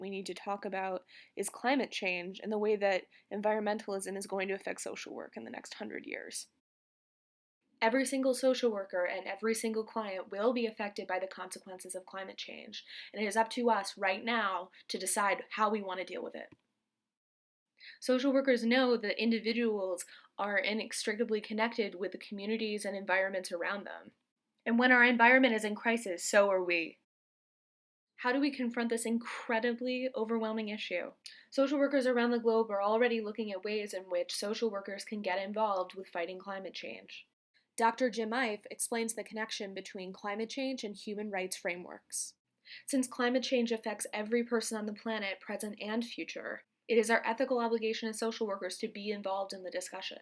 we need to talk about is climate change and the way that environmentalism is going to affect social work in the next 100 years. Every single social worker and every single client will be affected by the consequences of climate change, and it is up to us right now to decide how we want to deal with it. Social workers know that individuals are inextricably connected with the communities and environments around them. And when our environment is in crisis, so are we. How do we confront this incredibly overwhelming issue? Social workers around the globe are already looking at ways in which social workers can get involved with fighting climate change. Dr. Jim Ife explains the connection between climate change and human rights frameworks. Since climate change affects every person on the planet, present and future, it is our ethical obligation as social workers to be involved in the discussion.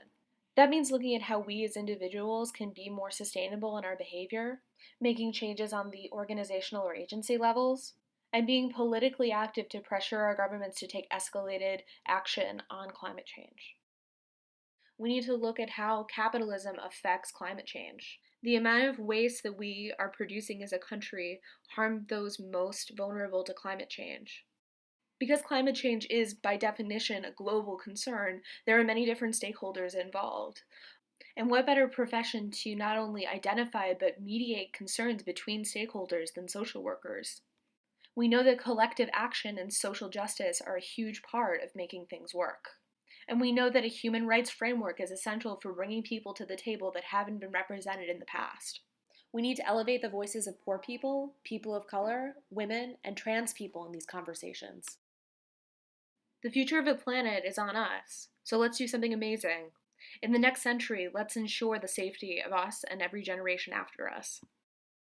That means looking at how we as individuals can be more sustainable in our behavior, making changes on the organizational or agency levels, and being politically active to pressure our governments to take escalated action on climate change. We need to look at how capitalism affects climate change. The amount of waste that we are producing as a country harm those most vulnerable to climate change. Because climate change is, by definition, a global concern, there are many different stakeholders involved. And what better profession to not only identify but mediate concerns between stakeholders than social workers? We know that collective action and social justice are a huge part of making things work. And we know that a human rights framework is essential for bringing people to the table that haven't been represented in the past. We need to elevate the voices of poor people, people of color, women, and trans people in these conversations. The future of the planet is on us, so let's do something amazing. In the next century, let's ensure the safety of us and every generation after us.